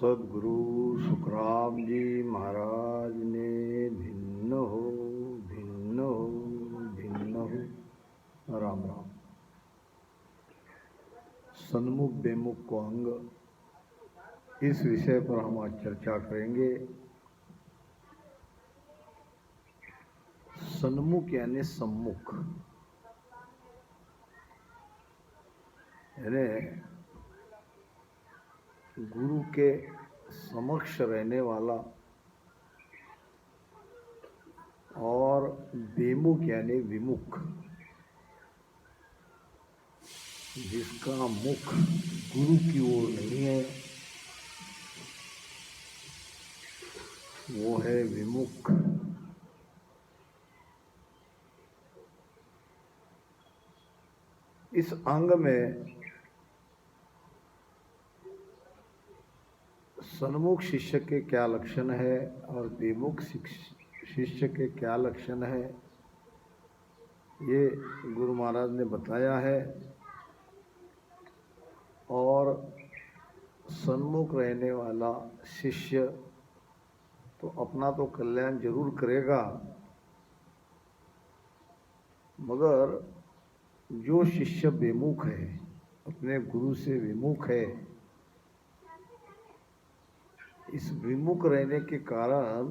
सदगुरु सुखराम जी महाराज ने भिन्न हो भिन्न हो भिन्न हो। राम राम। सन्मुख बेमुख को अंग, इस विषय पर हम आज चर्चा करेंगे। सन्मुख यानी सम्मुख, यानी गुरु के समक्ष रहने वाला, और बेमुख यानी विमुख, जिसका मुख गुरु की ओर नहीं है, वो है विमुख। इस अंग में सन्मुख शिष्य के क्या लक्षण है और विमुख शिष्य के क्या लक्षण है, ये गुरु महाराज ने बताया है। और सन्मुख रहने वाला शिष्य तो अपना तो कल्याण जरूर करेगा, मगर जो शिष्य विमुख है, अपने गुरु से विमुख है, इस विमुख रहने के कारण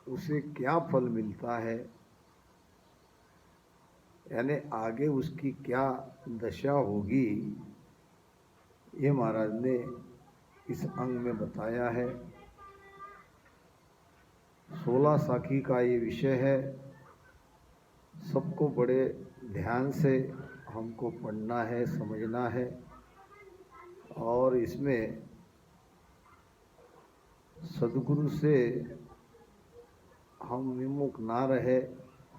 उसे क्या फल मिलता है, यानी आगे उसकी क्या दशा होगी, ये महाराज ने इस अंग में बताया है। 16 साखी का ये विषय है। सबको बड़े ध्यान से हमको पढ़ना है, समझना है, और इसमें सदगुरु से हम विमुख ना रहे,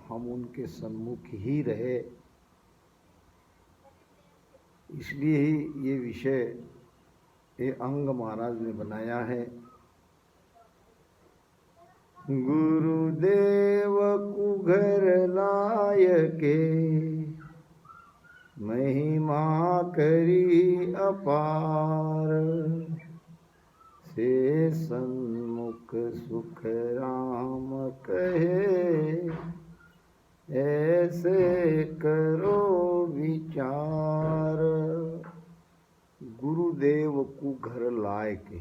हम उनके सन्मुख ही रहे। इसलिए ही ये विषय, ये अंग महाराज ने बनाया है। गुरुदेव कुघर लायके, महिमा करी अपार, से सन्मुख सुख राम कहे, ऐसे करो विचार। गुरुदेव को घर लाए के,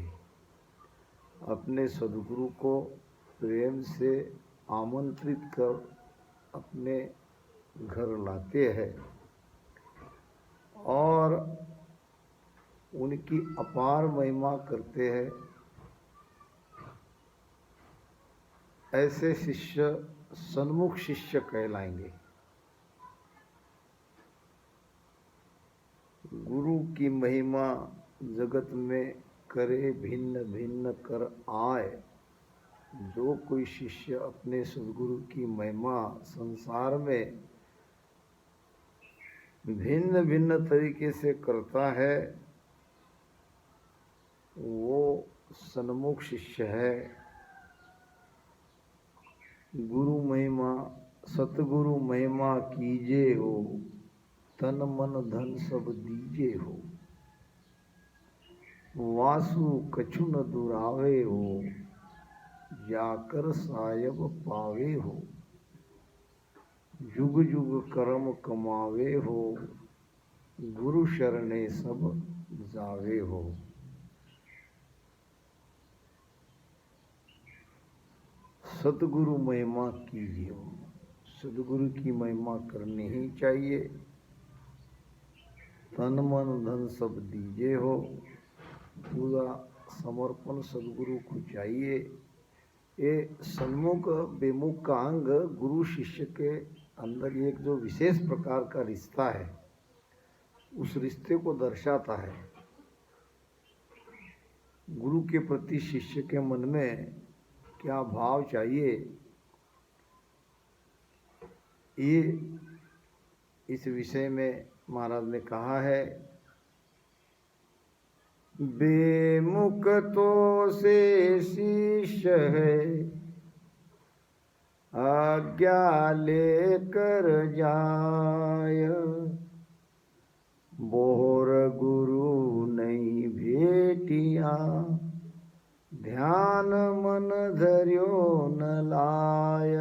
अपने सदगुरु को प्रेम से आमंत्रित कर अपने घर लाते हैं और उनकी अपार महिमा करते हैं। ऐसे शिष्य सन्मुख शिष्य कहलाएंगे। गुरु की महिमा जगत में करे भिन्न भिन्न कर आए। जो कोई शिष्य अपने सदगुरु की महिमा संसार में भिन्न भिन्न तरीके से करता है, वो सन्मुख शिष्य है। गुरु महिमा सतगुरु महिमा कीजे हो, तन मन धन सब दीजे हो, वासु कछु न दुरावे हो, जाकर सायब पावे हो, जुग जुग कर्म कमावे हो, गुरु शरणे सब जावे हो। सतगुरु महिमा कीजिए, सदगुरु की महिमा करनी ही चाहिए। तन मन धन सब दीजे हो, पूरा समर्पण सदगुरु को चाहिए। ये सन्मुख बेमुख का अंग गुरु शिष्य के अंदर एक जो विशेष प्रकार का रिश्ता है, उस रिश्ते को दर्शाता है। गुरु के प्रति शिष्य के मन में क्या भाव चाहिए, ये इस विषय में महाराज ने कहा है। बेमुख तो से शिष्य है, आज्ञा लेकर जाय, बोर गुरु नहीं भेद मानिया, ध्यान मन धर्यो न लाय।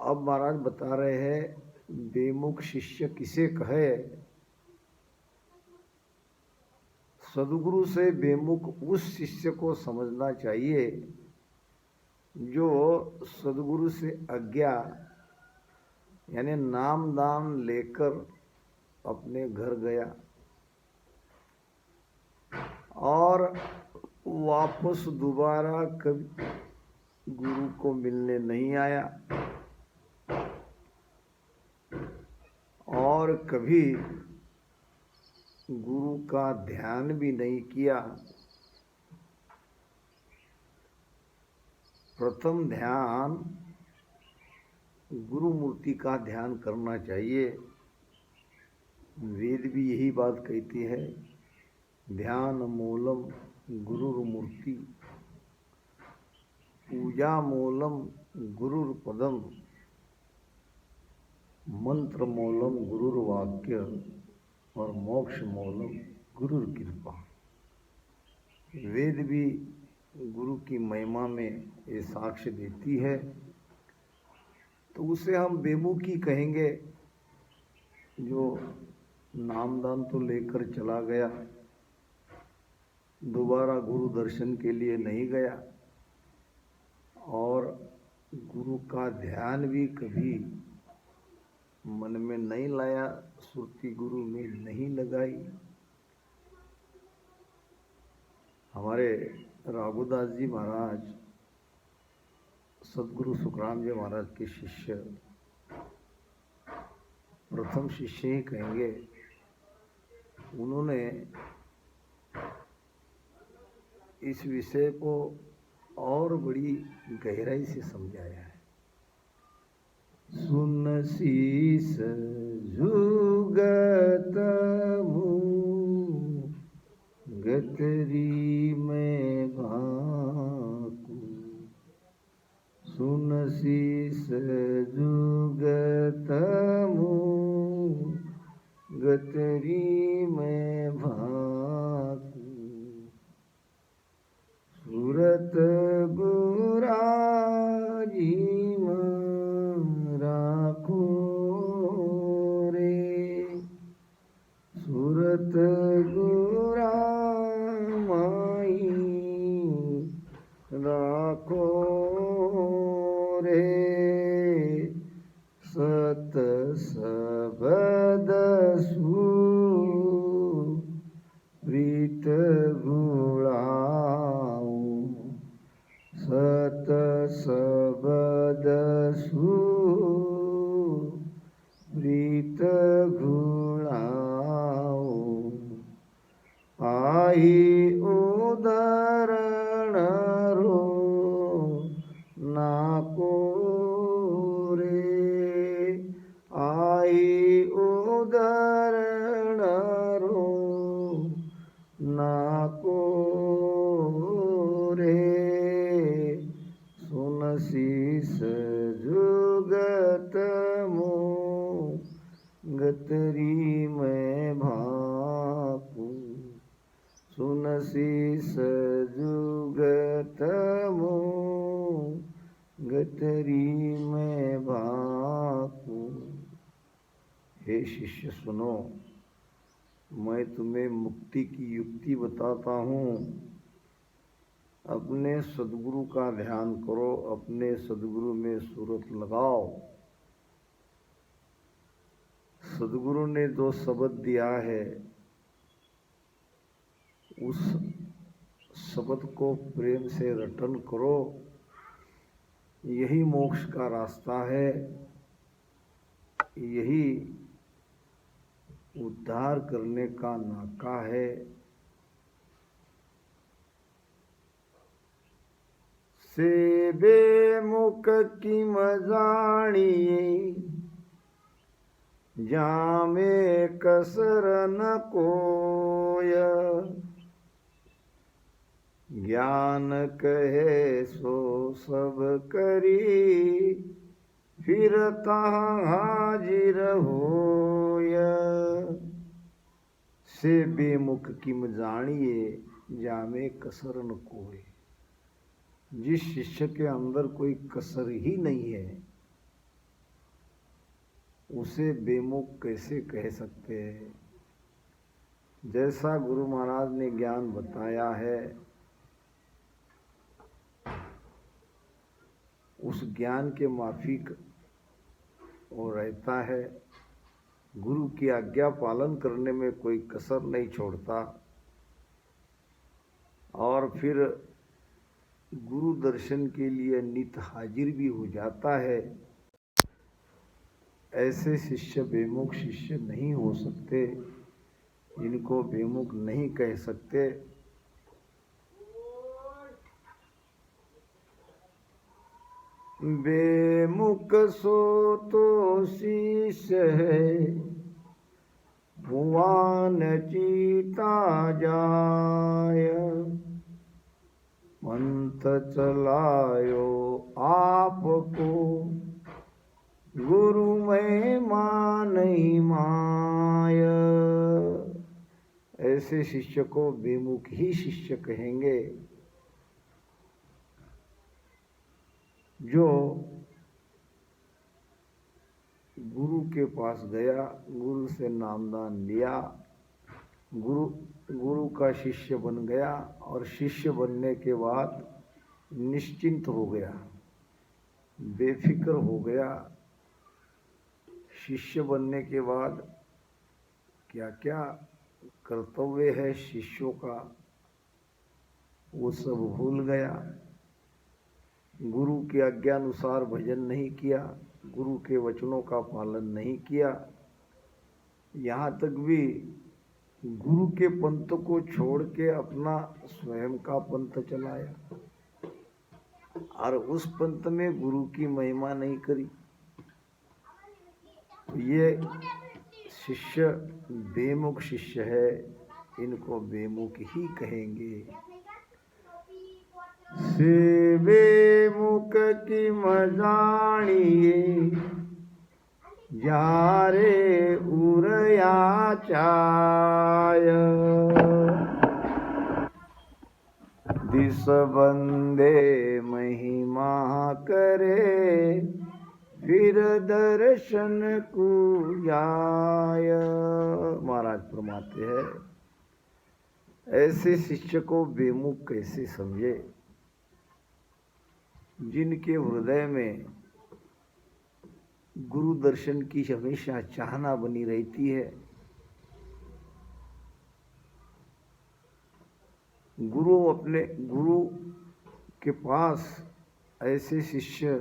अब महाराज बता रहे हैं बेमुख शिष्य किसे कहे। सदगुरु से बेमुख उस शिष्य को समझना चाहिए जो सदगुरु से आज्ञा यानी नाम दान लेकर अपने घर गया और वापस दोबारा कभी गुरु को मिलने नहीं आया और कभी गुरु का ध्यान भी नहीं किया। प्रथम ध्यान गुरु मूर्ति का ध्यान करना चाहिए। वेद भी यही बात कहती है, ध्यान मूलम गुरुर्मूर्ति, पूजा मूलम गुरुर्पदम, मंत्र मूलम गुरुर्वाक्य और मोक्ष मूलम गुरुर्कृपा। वेद भी गुरु की महिमा में ये साक्ष्य देती है। तो उसे हम बेमुखी कहेंगे जो नामदान तो लेकर चला गया, दोबारा गुरु दर्शन के लिए नहीं गया और गुरु का ध्यान भी कभी मन में नहीं लाया, सुरती गुरु में नहीं लगाई। हमारे राघुदास जी महाराज सदगुरु सुखराम जी महाराज के शिष्य, प्रथम शिष्य ही कहेंगे। उन्होंने इस विषय को और बड़ी गहराई से समझाया है। सुन शीस जुगत मुँह, गतरी में भाकू। सुन शीस जुगत मुँह, गतरी में भाकू। सूरत गुरा जी मन राखो रे, सूरत गुरा माई राखो रे। सत सबद सु प्रीत गुणाओ, सत सबद सु प्रीत गुणाओ। आई उदाहरण रो नाको रे, आई उदाहरण रो नाको रे। सुन शीस जुगत मुँह, गतरी में भाकू। सुन शीस जुगत मुँह, गतरी में भाकू। हे शिष्य सुनो, मैं तुम्हें मुक्ति की युक्ति बताता हूँ। अपने सदगुरु का ध्यान करो, अपने सदगुरु में सूरत लगाओ। सदगुरु ने जो शब्द दिया है उस शब्द को प्रेम से रटन करो, यही मोक्ष का रास्ता है, यही उद्धार करने का नाका है। से बेमुख की मजाणिए, जामे कसर न कोय। ज्ञान कहे सो सब करी, फिर तहाँ हाजिर होय। से बेमुख किम जानिए जामे कसर न कोई। जिस शिष्य के अंदर कोई कसर ही नहीं है उसे बेमुख कैसे कह सकते हैं। जैसा गुरु महाराज ने ज्ञान बताया है उस ज्ञान के माफिक वो रहता है। गुरु की आज्ञा पालन करने में कोई कसर नहीं छोड़ता और फिर गुरु दर्शन के लिए नित हाजिर भी हो जाता है। ऐसे शिष्य बेमुख शिष्य नहीं हो सकते, इनको बेमुख नहीं कह सकते। बेमुख सो तो शिष्य है भुवन चीता जाय। पंथ चलायो आपको गुरु महिमा नहीं माय। ऐसे शिष्य को बेमुख ही शिष्य कहेंगे। जो गुरु के पास गया, गुरु से नामदान लिया, गुरु का शिष्य बन गया और शिष्य बनने के बाद निश्चिंत हो गया, बेफिक्र हो गया। शिष्य बनने के बाद क्या क्या कर्तव्य है शिष्यों का वो सब भूल गया। गुरु के आज्ञानुसार भजन नहीं किया, गुरु के वचनों का पालन नहीं किया, यहाँ तक भी गुरु के पंथ को छोड़ के अपना स्वयं का पंथ चलाया और उस पंथ में गुरु की महिमा नहीं करी। तो ये शिष्य बेमुख शिष्य है, इनको बेमुख ही कहेंगे। से बेमुख की मजानिए जारे उरया चाय। दिस बंदे महिमा करे फिर दर्शन को जाय। महाराज फरमाते हैं ऐसे शिष्य को बेमुख कैसे समझे जिनके हृदय में गुरु दर्शन की हमेशा चाहना बनी रहती है। अपने गुरु के पास ऐसे शिष्य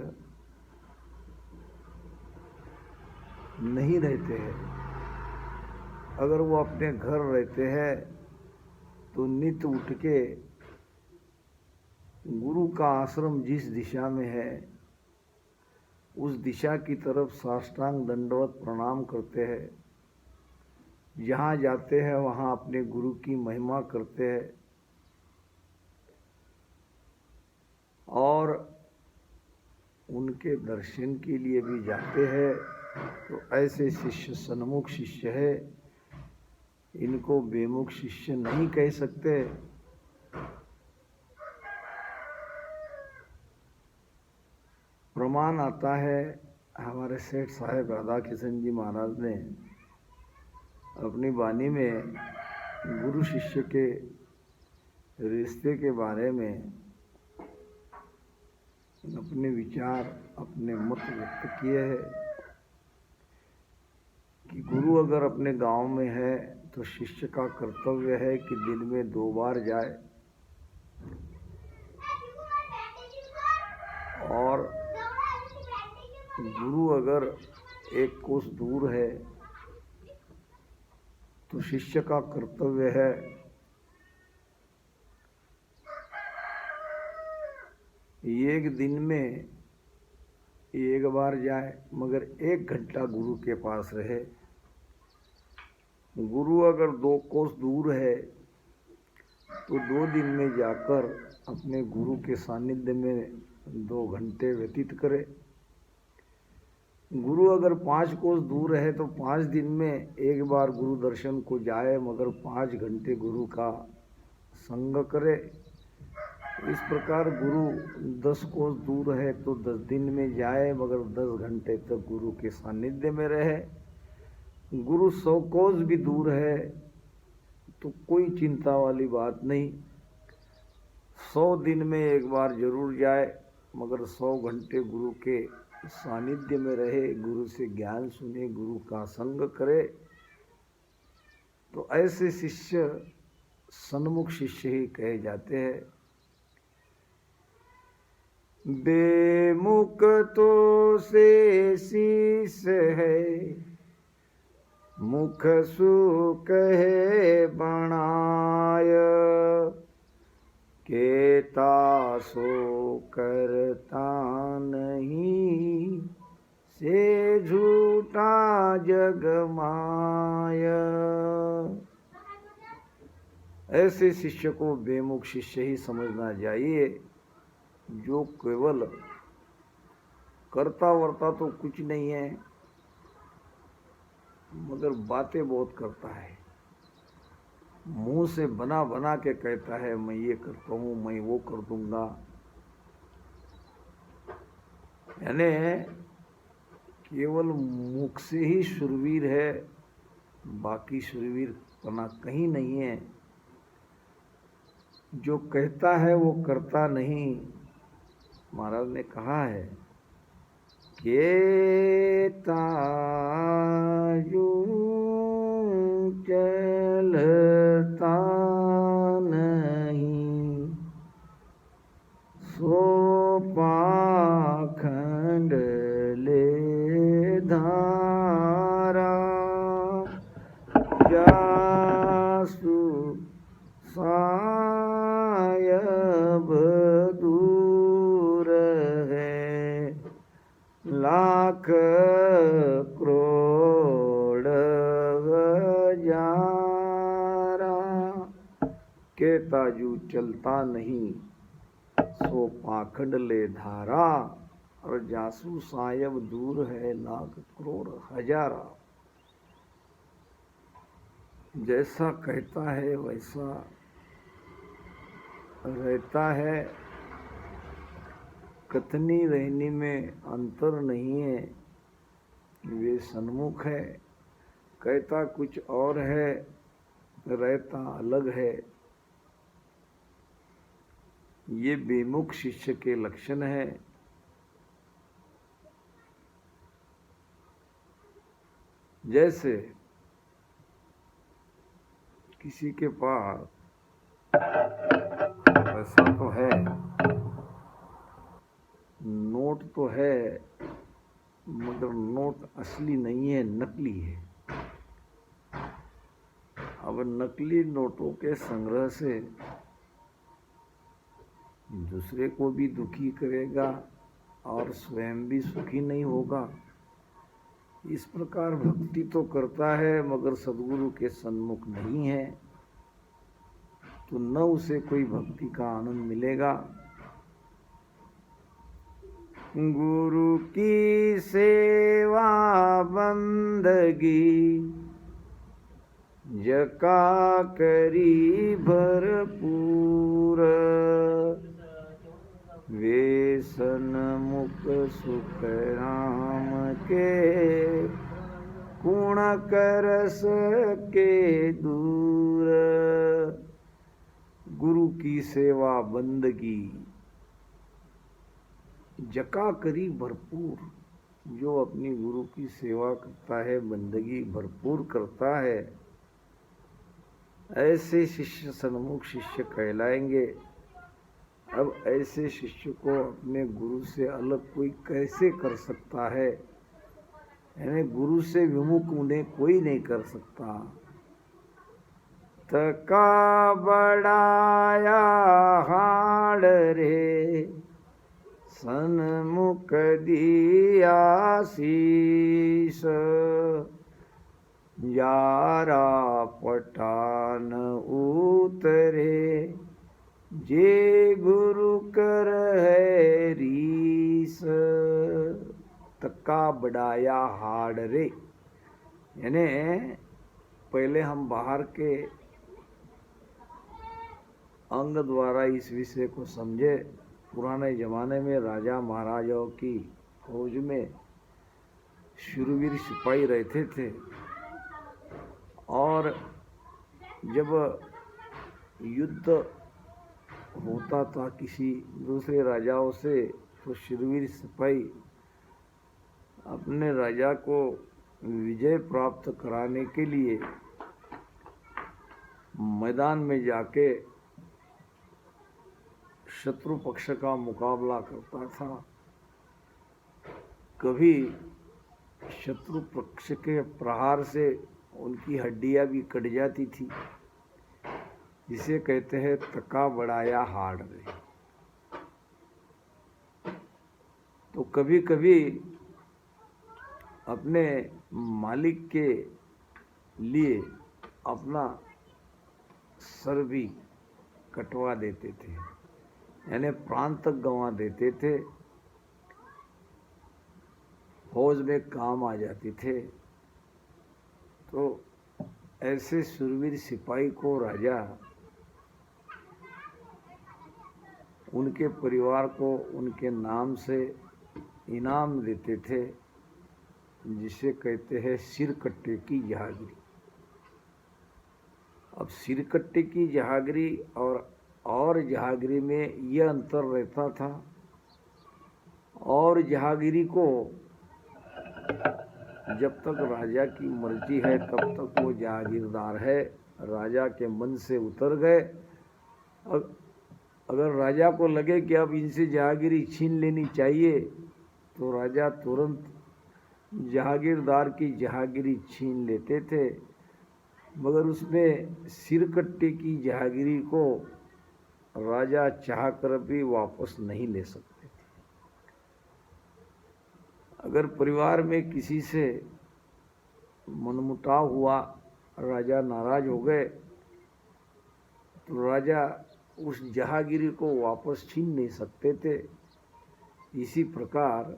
नहीं रहते हैं। अगर वो अपने घर रहते हैं तो नित उठ के गुरु का आश्रम जिस दिशा में है उस दिशा की तरफ साष्टांग दंडवत प्रणाम करते हैं। जहाँ जाते हैं वहाँ अपने गुरु की महिमा करते हैं और उनके दर्शन के लिए भी जाते हैं। तो ऐसे शिष्य सन्मुख शिष्य है, इनको बेमुख शिष्य नहीं कह सकते। प्रमाण आता है हमारे सेठ साहेब राधा किशन जी महाराज ने अपनी वाणी में गुरु शिष्य के रिश्ते के बारे में अपने विचार अपने मत व्यक्त किए हैं कि गुरु अगर अपने गांव में है तो शिष्य का कर्तव्य है कि दिन में 2 बार जाए और गुरु अगर 1 कोस दूर है तो शिष्य का कर्तव्य है एक दिन में 1 बार जाए मगर 1 घंटा गुरु के पास रहे। गुरु अगर 2 कोस दूर है तो 2 दिन में जाकर अपने गुरु के सानिध्य में 2 घंटे व्यतीत करे। गुरु अगर 5 कोस दूर है तो 5 दिन में एक बार गुरु दर्शन को जाए, मगर 5 घंटे गुरु का संग करे। इस प्रकार गुरु 10 कोस दूर है तो 10 दिन में जाए, मगर 10 घंटे तक गुरु के सानिध्य में रहे। गुरु 100 कोस भी दूर है तो कोई चिंता वाली बात नहीं, 100 दिन में एक बार जरूर जाए, मगर 100 घंटे गुरु के सानिध्य में रहे, गुरु से ज्ञान सुने, गुरु का संग करे। तो ऐसे शिष्य सन्मुख शिष्य ही कहे जाते हैं। बेमुख तो से शीश है, मुख सुख है बनाय, केता सो करता नहीं, से झूठा जग माया। ऐसे शिष्य को बेमुख शिष्य ही समझना चाहिए, जो केवल करता वर्ता तो कुछ नहीं है, मगर बातें बहुत करता है, मुंह से बना बना के कहता है मैं ये करता हूँ, मैं वो कर दूंगा। यानी केवल मुख से ही शूरवीर है, बाकी शूरवीर पना कहीं नहीं है। जो कहता है वो करता नहीं। महाराज ने कहा है के ताजू चलता नहीं, सो पाखंड ले धारा, जासु सायब दूर है, लाख करोड़ हजारा। के ताजू चलता नहीं, सो पाखंड ले धारा, और जासू सायब दूर है, लाख करोड़ हजारा। जैसा कहता है वैसा रहता है, कथनी रहनी में अंतर नहीं है। वे सन्मुख है, कहता कुछ और है, रहता अलग है। ये बेमुख शिष्य के लक्षण है। जैसे किसी के पास पैसा तो है, नोट तो है, मगर नोट असली नहीं है, नकली है। अब नकली नोटों के संग्रह से दूसरे को भी दुखी करेगा और स्वयं भी सुखी नहीं होगा। इस प्रकार भक्ति तो करता है, मगर सद्गुरु के सन्मुख नहीं है, तो न उसे कोई भक्ति का आनंद मिलेगा। गुरु की सेवा बंदगी, जका करी भरपूर, वे सन्मुख सुख राम के, गुण करस के दूर। गुरु की सेवा बंदगी, जका करी भरपूर, जो अपनी गुरु की सेवा करता है, बंदगी भरपूर करता है, ऐसे शिष्य सन्मुख शिष्य कहलाएंगे। अब ऐसे शिष्य को अपने गुरु से अलग कोई कैसे कर सकता है? यानी गुरु से विमुख उन्हें कोई नहीं कर सकता। तका बड़ाया हाड़ रे, सन्मुख दिया शीस, यारा पठान उतरे, जे गुरु कर है रीस। तक तका बढ़ाया हाड़ रे। यानी पहले हम बाहर के अंग द्वारा इस विषय को समझे। पुराने जमाने में राजा महाराजाओं की फौज में शूरवीर सिपाही रहते थे, और जब युद्ध होता था किसी दूसरे राजाओं से, तो शूरवीर सिपाही अपने राजा को विजय प्राप्त कराने के लिए मैदान में जाके शत्रु पक्ष का मुकाबला करता था। कभी शत्रु पक्ष के प्रहार से उनकी हड्डियां भी कट जाती थी, जिसे कहते हैं तका बढ़ाया हाड़ रे। तो कभी कभी अपने मालिक के लिए अपना सर भी कटवा देते थे, यानी प्राण तक गंवा देते थे, फौज में काम आ जाते थे। तो ऐसे शूरवीर सिपाही को राजा उनके परिवार को उनके नाम से इनाम देते थे, जिसे कहते हैं सिरकट्टे की जहागिरी। अब सिरकट्टे की जहागिरी और जहागिरी में यह अंतर रहता था। और जहागिरी को जब तक राजा की मर्जी है तब तक वो जहागीरदार है। राजा के मन से उतर गए, अगर राजा को लगे कि अब इनसे जहागिरी छीन लेनी चाहिए, तो राजा तुरंत जहागीरदार की जहागिरी छीन लेते थे। मगर उसमें सिरकट्टे की जहागिरी को राजा चाहकर भी वापस नहीं ले सकते थे। अगर परिवार में किसी से मनमुटाव हुआ, राजा नाराज हो गए, तो राजा उस जहागिरी को वापस छीन नहीं सकते थे। इसी प्रकार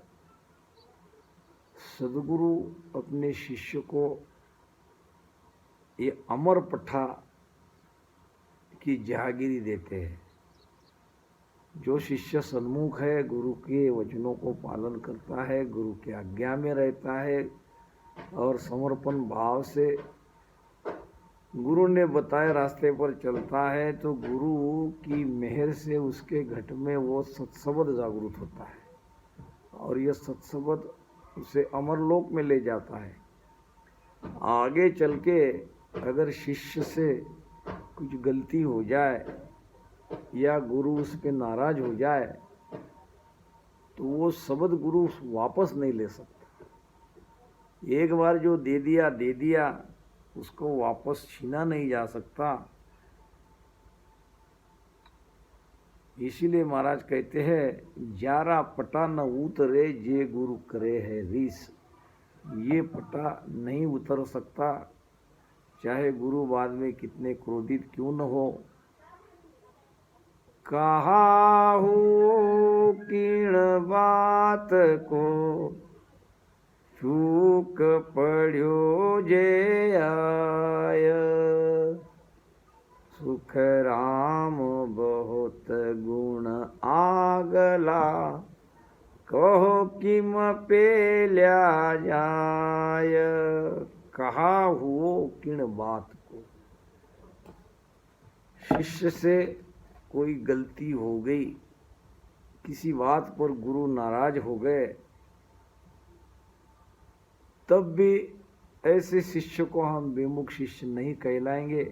सद्गुरु अपने शिष्य को ये अमर पट्टा की जहागिरी देते हैं। जो शिष्य सन्मुख है, गुरु के वचनों को पालन करता है, गुरु की आज्ञा में रहता है और समर्पण भाव से गुरु ने बताए रास्ते पर चलता है, तो गुरु की मेहर से उसके घट में वो सत्शब्द जागृत होता है और यह सत्शब्द उसे अमरलोक में ले जाता है। आगे चल के अगर शिष्य से कुछ गलती हो जाए या गुरु उस पे नाराज हो जाए, तो वो शब्द गुरु वापस नहीं ले सकता। एक बार जो दे दिया उसको वापस छीना नहीं जा सकता। इसीलिए महाराज कहते हैं, जारा पटा न उतरे जे गुरु करे है रीस। ये पटा नहीं उतर सकता, चाहे गुरु बाद में कितने क्रोधित क्यों न हो। कहा हो किण बात को चूक पड़्यो जे आय। सुख राम बहुत गुण आगला, कहो किम पेल्या जाय। कहा हुओ किण बात को, शिष्य से कोई गलती हो गई, किसी बात पर गुरु नाराज हो गए, तब भी ऐसे शिष्य को हम बेमुख शिष्य नहीं कहलाएंगे।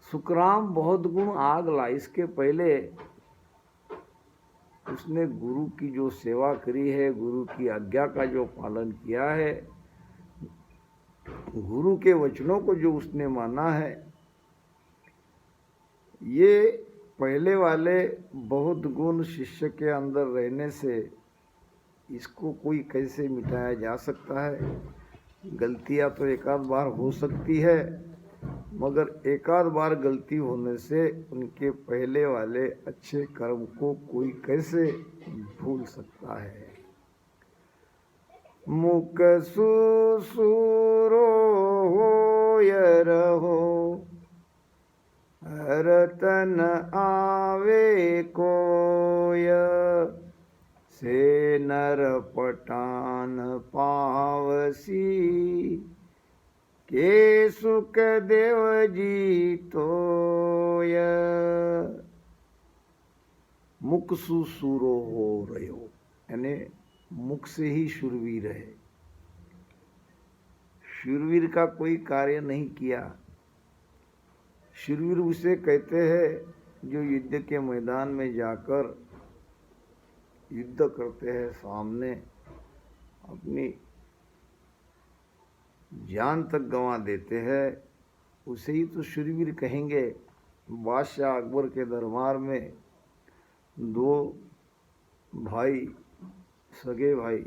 सुखराम बहुत गुण आगला, इसके पहले उसने गुरु की जो सेवा करी है, गुरु की आज्ञा का जो पालन किया है, गुरु के वचनों को जो उसने माना है, ये पहले वाले बहुत गुण शिष्य के अंदर रहने से इसको कोई कैसे मिटाया जा सकता है। गलतियां तो एक आध बार हो सकती है, मगर एकाध बार गलती होने से उनके पहले वाले अच्छे कर्म को कोई कैसे भूल सकता है। मुख सुसूरो होय रहो, रतन आवे कोय, से नर पटान पावसी, के सुख देव जी तोय। मुख सुसूरो हो रहो, यानी मुख से ही शूरवीर है। शूरवीर का कोई कार्य नहीं किया। शूरवीर उसे कहते हैं जो युद्ध के मैदान में जाकर युद्ध करते हैं, सामने अपनी जान तक गंवा देते हैं, उसे ही तो शूरवीर कहेंगे। बादशाह अकबर के दरबार में दो भाई, सगे भाई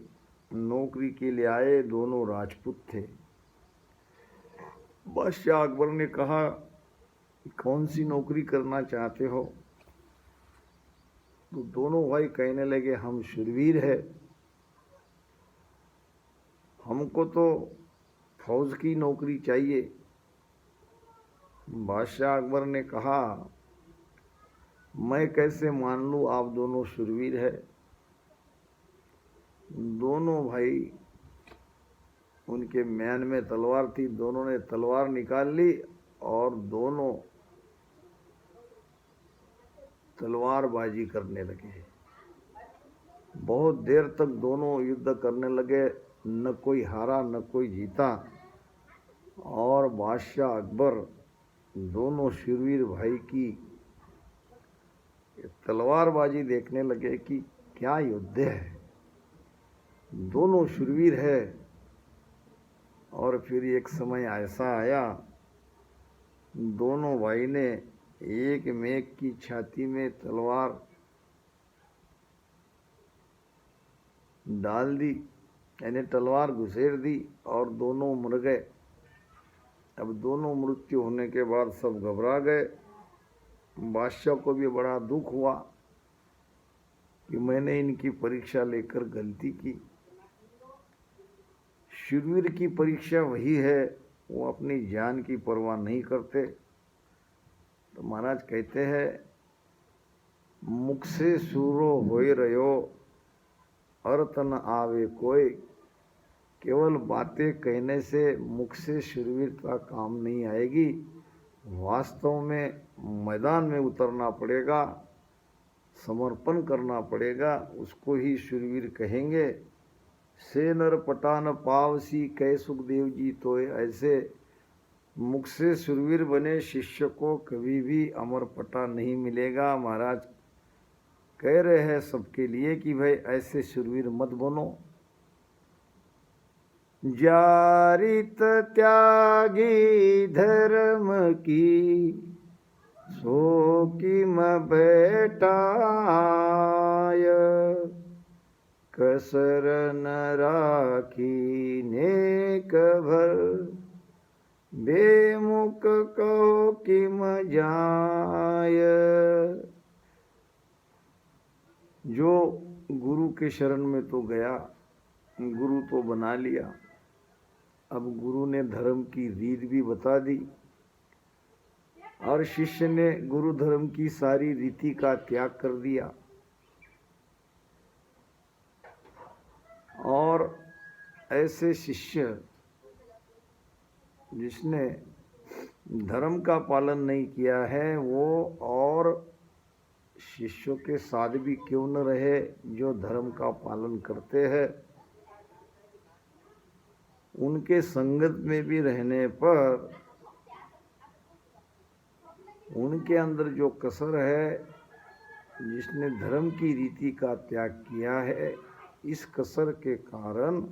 नौकरी के लिए आए, दोनों राजपूत थे। बादशाह अकबर ने कहा, कौन सी नौकरी करना चाहते हो? तो दोनों भाई कहने लगे, हम शूरवीर है, हमको तो फौज की नौकरी चाहिए। बादशाह अकबर ने कहा, मैं कैसे मान लूँ आप दोनों शूरवीर है? दोनों भाई, उनके म्यान में तलवार थी, दोनों ने तलवार निकाल ली और दोनों तलवारबाजी करने लगे। बहुत देर तक दोनों युद्ध करने लगे, न कोई हारा न कोई जीता। और बादशाह अकबर दोनों शूरवीर भाई की तलवारबाजी देखने लगे कि क्या युद्ध है, दोनों शूरवीर है। और फिर एक समय ऐसा आया, दोनों भाई ने एक मेघ की छाती में तलवार डाल दी, यानी तलवार घुसेड़ दी और दोनों मर गए। अब दोनों मृत्यु होने के बाद सब घबरा गए। बादशाह को भी बड़ा दुख हुआ कि मैंने इनकी परीक्षा लेकर गलती की। शूरवीर की परीक्षा वही है, वो अपनी जान की परवाह नहीं करते। तो महाराज कहते हैं, मुख से सूरो होए रहो, अर्थ न आवे कोई। केवल बातें कहने से मुख से शूरवीरता काम नहीं आएगी। वास्तव में मैदान में उतरना पड़ेगा, समर्पण करना पड़ेगा, उसको ही शूरवीर कहेंगे। से नर पटान पावसी, कै सुखदेव जी तोय। ऐसे मुख से शूरवीर बने शिष्य को कभी भी अमर पटा नहीं मिलेगा। महाराज कह रहे हैं सबके लिए कि भाई ऐसे शूरवीर मत बनो। जारित त्यागी धर्म की, सो किम बैठाय। कसर न राखी नेक भर, बेमुख कहो किम जाय। जो गुरु के शरण में तो गया, गुरु तो बना लिया, अब गुरु ने धर्म की रीत भी बता दी और शिष्य ने गुरु धर्म की सारी रीति का त्याग कर दिया। और ऐसे शिष्य जिसने धर्म का पालन नहीं किया है, वो और शिष्यों के साथ भी क्यों न रहे जो धर्म का पालन करते हैं। उनके संगत में भी रहने पर उनके अंदर जो कसर है, जिसने धर्म की रीति का त्याग किया है, इस कसर के कारण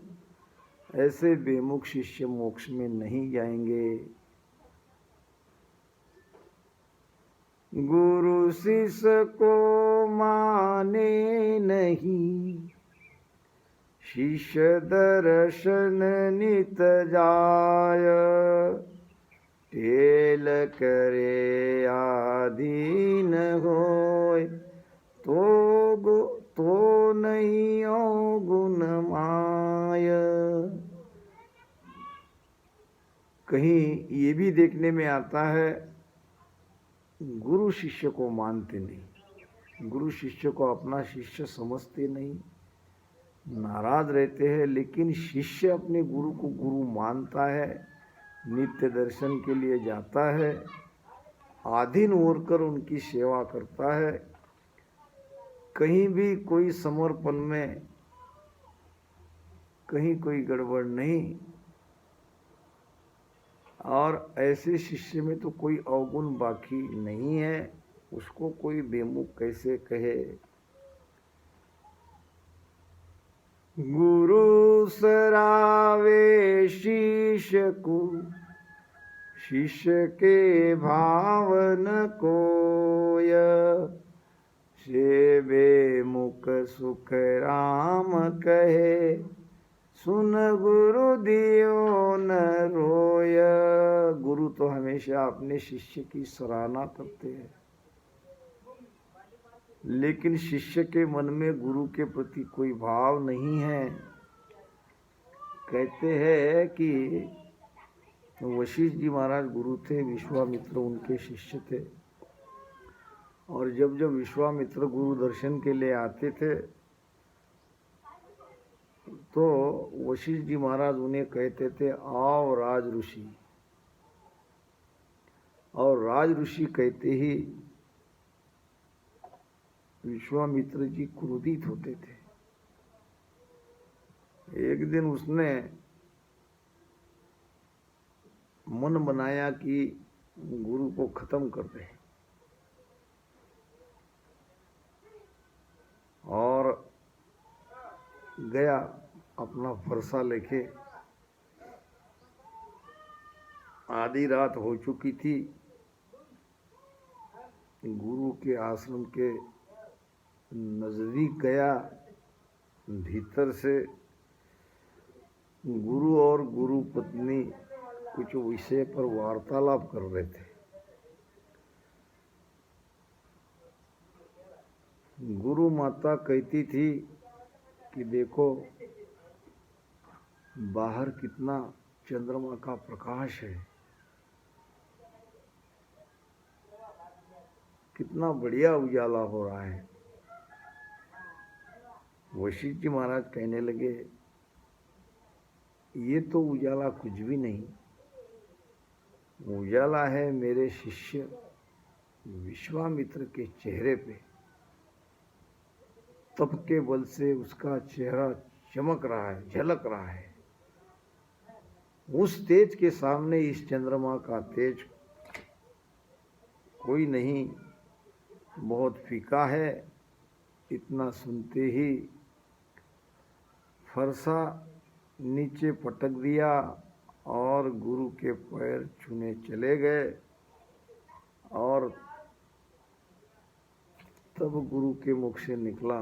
ऐसे बेमुख शिष्य मोक्ष में नहीं जाएंगे। गुरु शिष्य को माने नहीं, शिष्य दर्शन नित जाय। ते मैल करे आधीन होय, तो नहीं गुण माय। कहीं ये भी देखने में आता है गुरु शिष्य को मानते नहीं, गुरु शिष्य को अपना शिष्य समझते नहीं, नाराज रहते हैं। लेकिन शिष्य अपने गुरु को गुरु मानता है, नित्य दर्शन के लिए जाता है, आधीन होकर उनकी सेवा करता है। कहीं भी कोई समर्पण में कहीं कोई गड़बड़ नहीं, और ऐसे शिष्य में तो कोई अवगुण बाकी नहीं है, उसको कोई बेमुख कैसे कहे। गुरु सरावे शिष्य को, शिष्य के भावन कोय, से बेमुख सुख राम कहे, सुन गुरु दियो न रोय। गुरु तो हमेशा अपने शिष्य की सराहना करते हैं, लेकिन शिष्य के मन में गुरु के प्रति कोई भाव नहीं है। कहते हैं कि वशिष्ठ जी महाराज गुरु थे, विश्वामित्र उनके शिष्य थे, और जब जब विश्वामित्र गुरु दर्शन के लिए आते थे तो वशिष्ठ जी महाराज उन्हें कहते थे, आओ राज ऋषि। और राज ऋषि कहते ही विश्वामित्र जी क्रोधित होते थे। एक दिन उसने मन बनाया कि गुरु को खत्म कर दे, और गया अपना फरसा लेके। आधी रात हो चुकी थी, गुरु के आश्रम के नजदीक गया। भीतर से गुरु और गुरु पत्नी कुछ विषय पर वार्तालाप कर रहे थे। गुरु माता कहती थी कि देखो बाहर कितना चंद्रमा का प्रकाश है, कितना बढ़िया उजाला हो रहा है। वशिष्ठ जी महाराज कहने लगे, ये तो उजाला कुछ भी नहीं, उजाला है मेरे शिष्य विश्वामित्र के चेहरे पे। तप के बल से उसका चेहरा चमक रहा है, झलक रहा है। उस तेज के सामने इस चंद्रमा का तेज कोई नहीं, बहुत फीका है। इतना सुनते ही फरसा नीचे पटक दिया और गुरु के पैर छूने चले गए। और तब गुरु के मुख से निकला,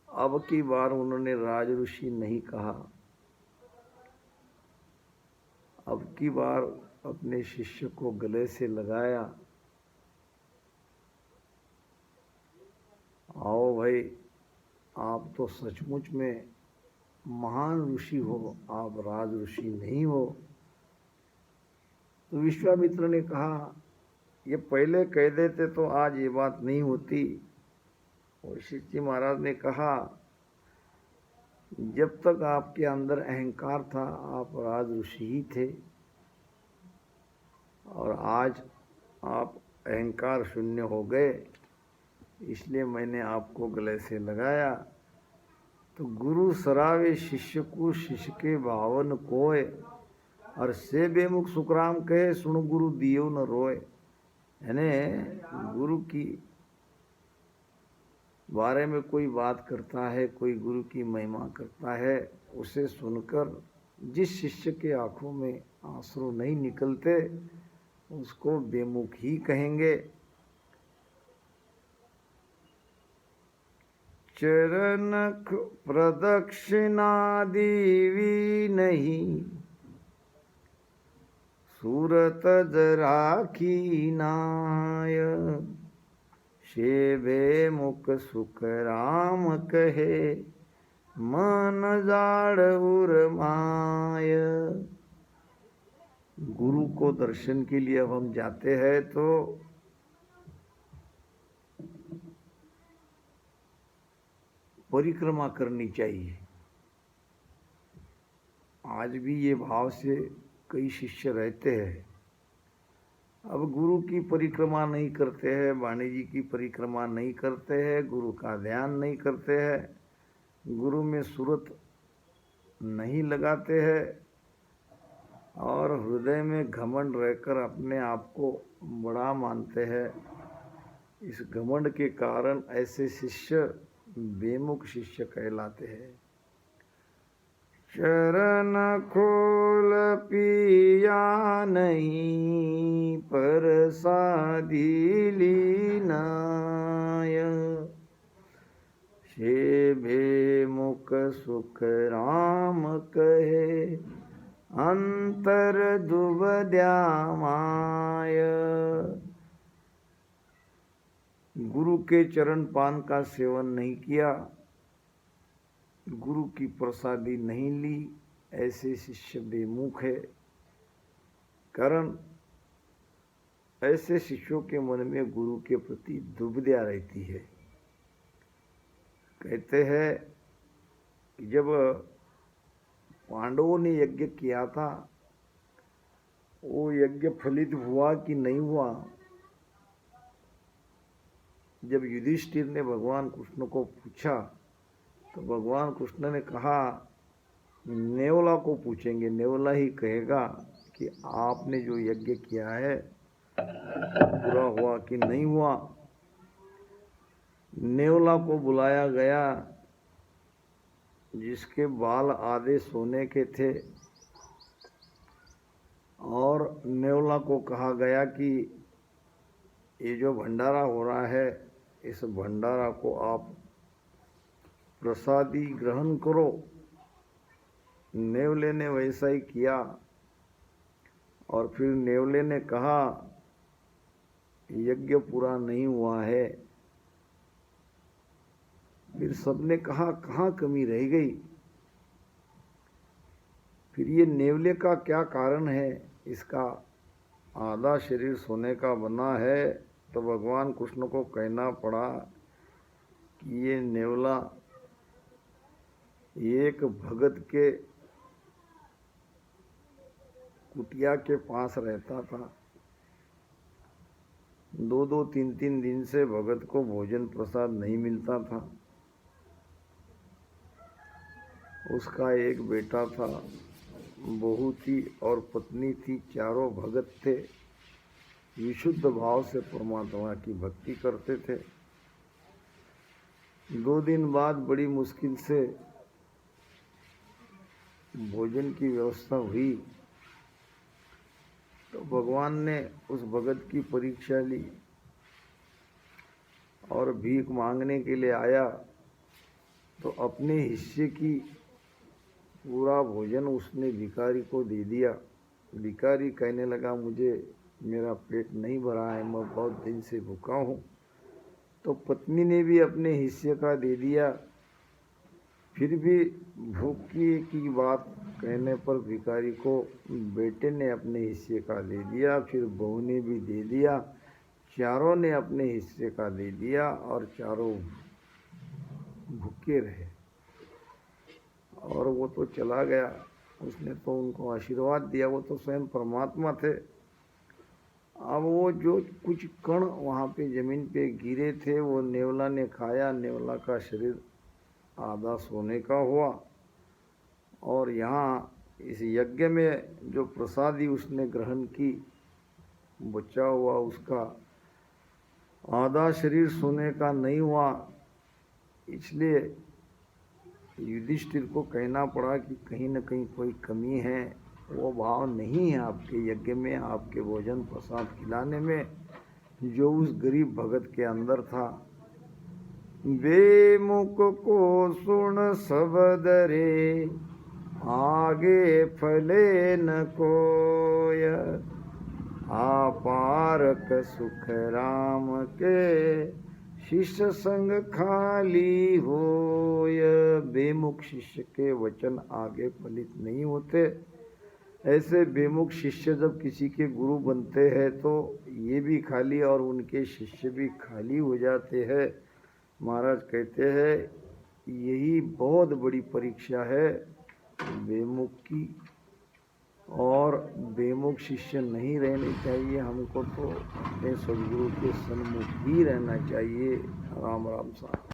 अब की बार उन्होंने राज ऋषि नहीं कहा, अब की बार अपने शिष्य को गले से लगाया, आओ भाई, आप तो सचमुच में महान ऋषि हो, आप राज ऋषि नहीं हो। तो विश्वामित्र ने कहा, ये पहले कह देते तो आज ये बात नहीं होती। वशिष्ठ जी महाराज ने कहा, जब तक आपके अंदर अहंकार था आप राज ऋषि ही थे, और आज आप अहंकार शून्य हो गए, इसलिए मैंने आपको गले से लगाया। तो गुरु सरावे शिष्य को, शिष्य के भावन कोय, और से बेमुख सुखराम कहे, सुन गुरु दियो न रोए। यानी गुरु की बारे में कोई बात करता है, कोई गुरु की महिमा करता है, उसे सुनकर जिस शिष्य के आंखों में आंसू नहीं निकलते उसको बेमुख ही कहेंगे। चरण प्रदक्षिणा देवी नहीं, सूरत राखी नाय, सेवे मुख सुख राम कहे, मन जाड़ उर माय। गुरु को दर्शन के लिए अब हम जाते हैं तो परिक्रमा करनी चाहिए। आज भी ये भाव से कई शिष्य रहते हैं। अब गुरु की परिक्रमा नहीं करते हैं, वाणी जी की परिक्रमा नहीं करते हैं, गुरु का ध्यान नहीं करते हैं, गुरु में सूरत नहीं लगाते हैं और हृदय में घमंड रहकर अपने आप को बड़ा मानते हैं। इस घमंड के कारण ऐसे शिष्य बेमुख शिष्य कहलाते हैं। चरण खोल पिया नहीं, प्रसादी लीनाय, सेवे मुख सुख राम कहे, अंतर दुबद्या माय। गुरु के चरण पान का सेवन नहीं किया, गुरु की प्रसादी नहीं ली, ऐसे शिष्य बेमुख है। कारण ऐसे शिष्यों के मन में गुरु के प्रति दुविधा रहती है। कहते हैं कि जब पांडवों ने यज्ञ किया था, वो यज्ञ फलित हुआ कि नहीं हुआ। जब युधिष्ठिर ने भगवान कृष्ण को पूछा तो भगवान कृष्ण ने कहा, नेवला को पूछेंगे, नेवला ही कहेगा कि आपने जो यज्ञ किया है पूरा हुआ कि नहीं हुआ। नेवला को बुलाया गया, जिसके बाल आधे सोने के थे, और नेवला को कहा गया कि ये जो भंडारा हो रहा है, इस भंडारा को आप प्रसादी ग्रहण करो। नेवले ने वैसा ही किया और फिर नेवले ने कहा, यज्ञ पूरा नहीं हुआ है। फिर सबने कहा, कहाँ कमी रह गई। फिर ये नेवले का क्या कारण है? इसका आधा शरीर सोने का बना है। तो भगवान कृष्ण को कहना पड़ा कि ये नेवला एक भगत के कुटिया के पास रहता था। 2-2, 3-3 दिन से भगत को भोजन प्रसाद नहीं मिलता था। उसका एक बेटा था, बहू थी और पत्नी थी। चारों भगत थे, विशुद्ध भाव से परमात्मा की भक्ति करते थे। 2 दिन बाद बड़ी मुश्किल से भोजन की व्यवस्था हुई तो भगवान ने उस भगत की परीक्षा ली और भीख मांगने के लिए आया तो अपने हिस्से की पूरा भोजन उसने भिखारी को दे दिया। भिखारी कहने लगा, मुझे मेरा पेट नहीं भरा है, मैं बहुत दिन से भूखा हूँ। तो पत्नी ने भी अपने हिस्से का दे दिया। फिर भी भूख की बात कहने पर भिखारी को बेटे ने अपने हिस्से का दे दिया, फिर बहू ने भी दे दिया, चारों ने अपने हिस्से का दे दिया और चारों भूखे रहे। और वो तो चला गया, उसने तो उनको आशीर्वाद दिया, वो तो स्वयं परमात्मा थे। अब वो जो कुछ कण वहाँ पे ज़मीन पे गिरे थे वो नेवला ने खाया। नेवला का शरीर आधा सोने का हुआ और यहाँ इस यज्ञ में जो प्रसादी उसने ग्रहण की, बचा हुआ उसका आधा शरीर सोने का नहीं हुआ। इसलिए युधिष्ठिर को कहना पड़ा कि कहीं न कहीं कोई कमी है। वो भाव नहीं है आपके यज्ञ में, आपके भोजन प्रसाद खिलाने में, जो उस गरीब भगत के अंदर था। बेमुख को सुन शब्द रे, आगे फले न कोय, आपारक सुख राम के, शिष्य संग खाली होय। बेमुख शिष्य के वचन आगे फलित नहीं होते। ऐसे बेमुख शिष्य जब किसी के गुरु बनते हैं तो ये भी खाली और उनके शिष्य भी खाली हो जाते हैं। महाराज कहते हैं यही बहुत बड़ी परीक्षा है बेमुख की, और बेमुख शिष्य नहीं रहने चाहिए। हमको तो अपने सदगुरु के सन्मुख ही रहना चाहिए। राम राम साहब।